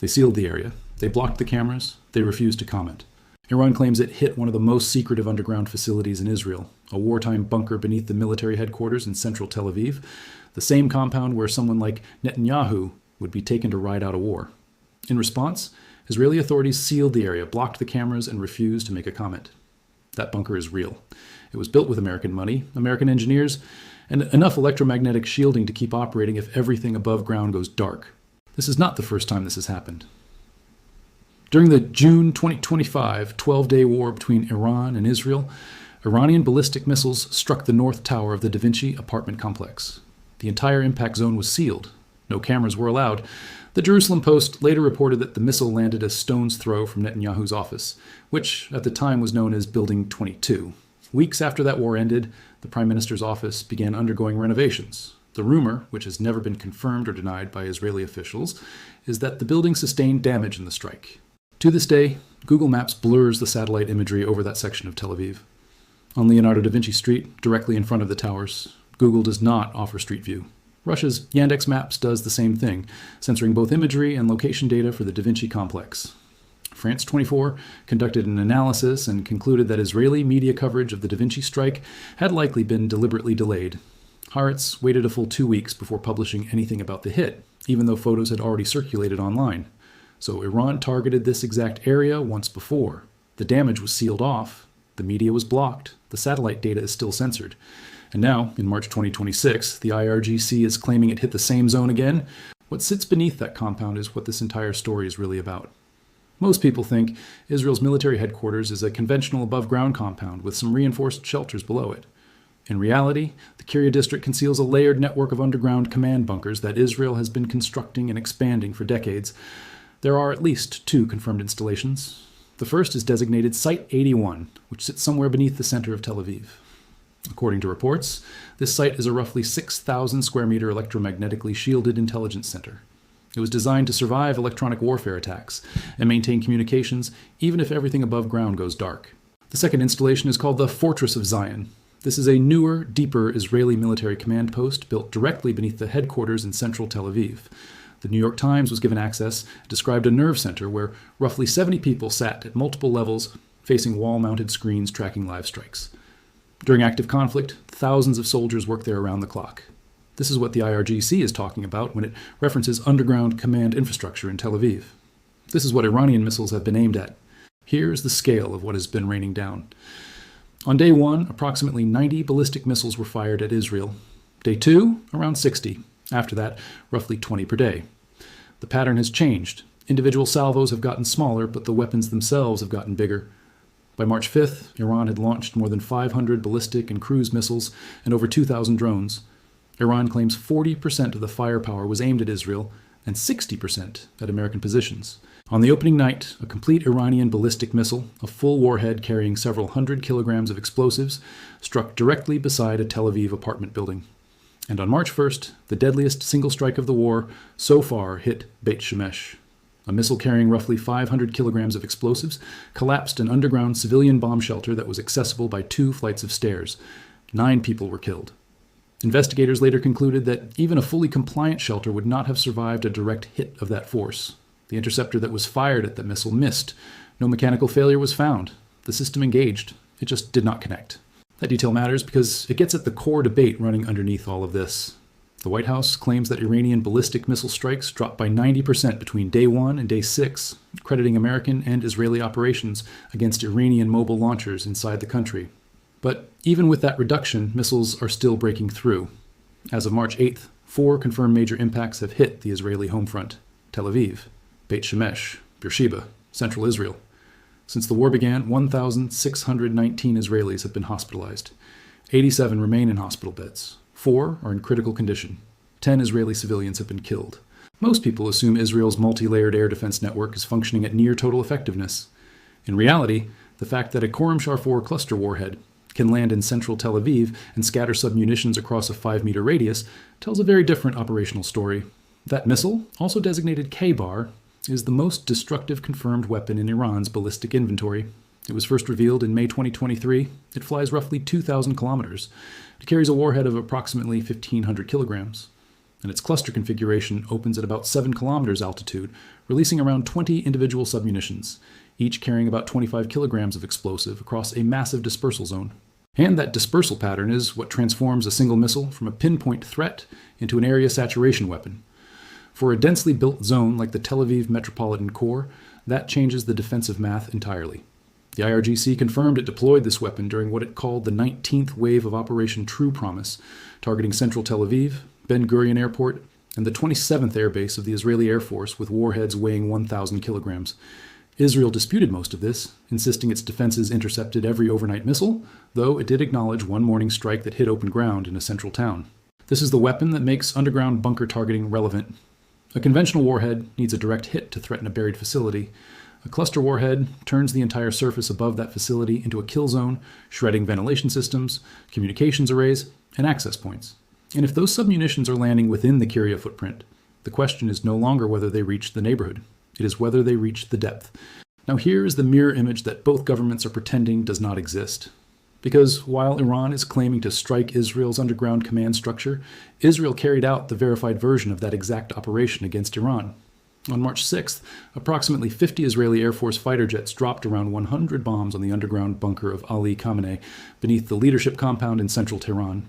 They sealed the area. They blocked the cameras. They refused to comment. Iran claims it hit one of the most secretive underground facilities in Israel, a wartime bunker beneath the military headquarters in central Tel Aviv, the same compound where someone like Netanyahu would be taken to ride out a war. In response, Israeli authorities sealed the area, blocked the cameras, and refused to make a comment. That bunker is real. It was built with American money, American engineers, and enough electromagnetic shielding to keep operating if everything above ground goes dark. This is not the first time this has happened. During the June 2025 12-day war between Iran and Israel, Iranian ballistic missiles struck the north tower of the Da Vinci apartment complex. The entire impact zone was sealed. No cameras were allowed. The Jerusalem Post later reported that the missile landed a stone's throw from Netanyahu's office, which at the time was known as Building 22. Weeks after that war ended, the Prime Minister's office began undergoing renovations. The rumor, which has never been confirmed or denied by Israeli officials, is that the building sustained damage in the strike. To this day, Google Maps blurs the satellite imagery over that section of Tel Aviv. On Leonardo da Vinci Street, directly in front of the towers, Google does not offer Street View. Russia's Yandex Maps does the same thing, censoring both imagery and location data for the Da Vinci complex. France 24 conducted an analysis and concluded that Israeli media coverage of the Da Vinci strike had likely been deliberately delayed. Haaretz waited a full 2 weeks before publishing anything about the hit, even though photos had already circulated online. So Iran targeted this exact area once before. The damage was sealed off. The media was blocked. The satellite data is still censored. And now, in March 2026, the IRGC is claiming it hit the same zone again. What sits beneath that compound is what this entire story is really about. Most people think Israel's military headquarters is a conventional above-ground compound with some reinforced shelters below it. In reality, the Kirya district conceals a layered network of underground command bunkers that Israel has been constructing and expanding for decades. There are at least 2 confirmed installations. The first is designated Site 81, which sits somewhere beneath the center of Tel Aviv. According to reports, this site is a roughly 6,000 square meter electromagnetically shielded intelligence center. It was designed to survive electronic warfare attacks and maintain communications even if everything above ground goes dark. The second installation is called the Fortress of Zion. This is a newer, deeper Israeli military command post built directly beneath the headquarters in central Tel Aviv. The New York Times was given access and described a nerve center where roughly 70 people sat at multiple levels facing wall-mounted screens tracking live strikes. During active conflict, thousands of soldiers work there around the clock. This is what the IRGC is talking about when it references underground command infrastructure in Tel Aviv. This is what Iranian missiles have been aimed at. Here's the scale of what has been raining down. On day 1, approximately 90 ballistic missiles were fired at Israel. Day 2, around 60. After that, roughly 20 per day. The pattern has changed. Individual salvos have gotten smaller, but the weapons themselves have gotten bigger. By March 5th, Iran had launched more than 500 ballistic and cruise missiles and over 2,000 drones. Iran claims 40% of the firepower was aimed at Israel and 60% at American positions. On the opening night, a complete Iranian ballistic missile, a full warhead carrying several hundred kilograms of explosives, struck directly beside a Tel Aviv apartment building. And on March 1st, the deadliest single strike of the war so far hit Beit Shemesh. A missile carrying roughly 500 kilograms of explosives collapsed an underground civilian bomb shelter that was accessible by 2 flights of stairs. 9 people were killed. Investigators later concluded that even a fully compliant shelter would not have survived a direct hit of that force. The interceptor that was fired at the missile missed. No mechanical failure was found. The system engaged. It just did not connect. That detail matters because it gets at the core debate running underneath all of this. The White House claims that Iranian ballistic missile strikes dropped by 90% between day 1 and day 6, crediting American and Israeli operations against Iranian mobile launchers inside the country. But even with that reduction, missiles are still breaking through. As of March 8th, 4 confirmed major impacts have hit the Israeli home front: Tel Aviv, Beit Shemesh, Beersheba, central Israel. Since the war began, 1,619 Israelis have been hospitalized. 87 remain in hospital beds. 4 are in critical condition. 10 Israeli civilians have been killed. Most people assume Israel's multi-layered air defense network is functioning at near total effectiveness. In reality, the fact that a Khorramshahr 4 cluster warhead can land in central Tel Aviv and scatter submunitions across a 5-meter radius tells a very different operational story. That missile, also designated K-bar, is the most destructive confirmed weapon in Iran's ballistic inventory. It was first revealed in May 2023. It flies roughly 2,000 kilometers. It carries a warhead of approximately 1,500 kilograms. and its cluster configuration opens at about 7 kilometers altitude, releasing around 20 individual submunitions, each carrying about 25 kilograms of explosive across a massive dispersal zone. And that dispersal pattern is what transforms a single missile from a pinpoint threat into an area saturation weapon. For a densely built zone like the Tel Aviv metropolitan core, that changes the defensive math entirely. The IRGC confirmed it deployed this weapon during what it called the 19th wave of Operation True Promise, targeting central Tel Aviv, Ben Gurion Airport, and the 27th Air Base of the Israeli Air Force with warheads weighing 1,000 kilograms. Israel disputed most of this, insisting its defenses intercepted every overnight missile, though it did acknowledge one morning strike that hit open ground in a central town. This is the weapon that makes underground bunker targeting relevant. A conventional warhead needs a direct hit to threaten a buried facility. A cluster warhead turns the entire surface above that facility into a kill zone, shredding ventilation systems, communications arrays, and access points. And if those submunitions are landing within the Kirya footprint, the question is no longer whether they reach the neighborhood. It is whether they reach the depth. Now here is the mirror image that both governments are pretending does not exist. Because while Iran is claiming to strike Israel's underground command structure, Israel carried out the verified version of that exact operation against Iran. On March 6th, approximately 50 Israeli Air Force fighter jets dropped around 100 bombs on the underground bunker of Ali Khamenei beneath the leadership compound in central Tehran.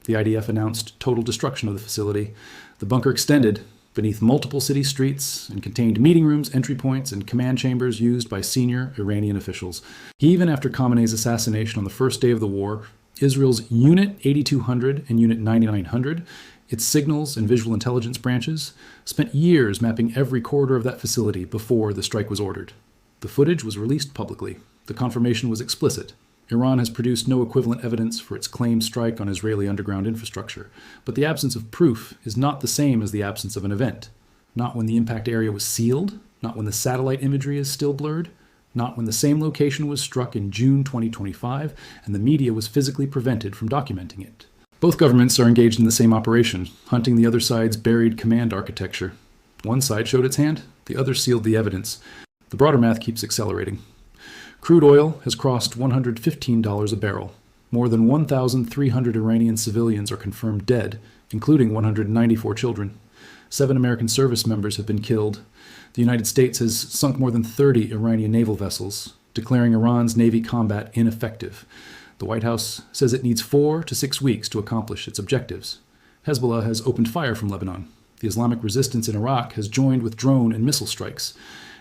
The IDF announced total destruction of the facility. The bunker extended beneath multiple city streets and contained meeting rooms, entry points, and command chambers used by senior Iranian officials. Even after Khamenei's assassination on the first day of the war, Israel's Unit 8200 and Unit 9900, its signals and visual intelligence branches, spent years mapping every corridor of that facility before the strike was ordered. The footage was released publicly. The confirmation was explicit. Iran has produced no equivalent evidence for its claimed strike on Israeli underground infrastructure, but the absence of proof is not the same as the absence of an event. Not when the impact area was sealed, not when the satellite imagery is still blurred, not when the same location was struck in June 2025 and the media was physically prevented from documenting it. Both governments are engaged in the same operation, hunting the other side's buried command architecture. One side showed its hand, the other sealed the evidence. The broader math keeps accelerating. Crude oil has crossed $115 a barrel. More than 1,300 Iranian civilians are confirmed dead, including 194 children. 7 American service members have been killed. The United States has sunk more than 30 Iranian naval vessels, declaring Iran's Navy combat ineffective. The White House says it needs 4 to 6 weeks to accomplish its objectives. Hezbollah has opened fire from Lebanon. The Islamic resistance in Iraq has joined with drone and missile strikes.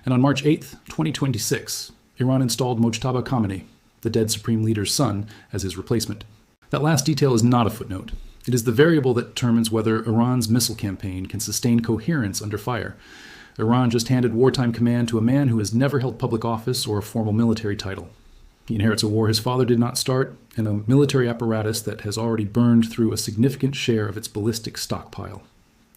And on March 8, 2026, Iran installed Mojtaba Khamenei, the dead supreme leader's son, as his replacement. That last detail is not a footnote. It is the variable that determines whether Iran's missile campaign can sustain coherence under fire. Iran just handed wartime command to a man who has never held public office or a formal military title. He inherits a war his father did not start, and a military apparatus that has already burned through a significant share of its ballistic stockpile.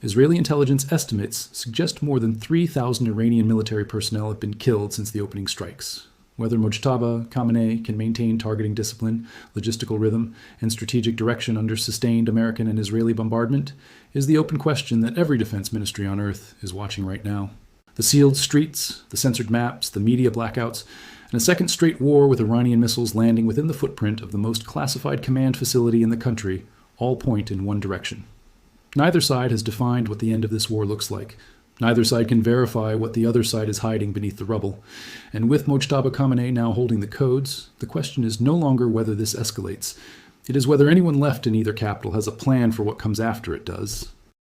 Israeli intelligence estimates suggest more than 3,000 Iranian military personnel have been killed since the opening strikes. Whether Mojtaba Khamenei can maintain targeting discipline, logistical rhythm, and strategic direction under sustained American and Israeli bombardment is the open question that every defense ministry on earth is watching right now. The sealed streets, the censored maps, the media blackouts, and a second straight war with Iranian missiles landing within the footprint of the most classified command facility in the country all point in one direction. Neither side has defined what the end of this war looks like. Neither side can verify what the other side is hiding beneath the rubble. And with Mojtaba Khamenei now holding the codes, the question is no longer whether this escalates. It is whether anyone left in either capital has a plan for what comes after it does.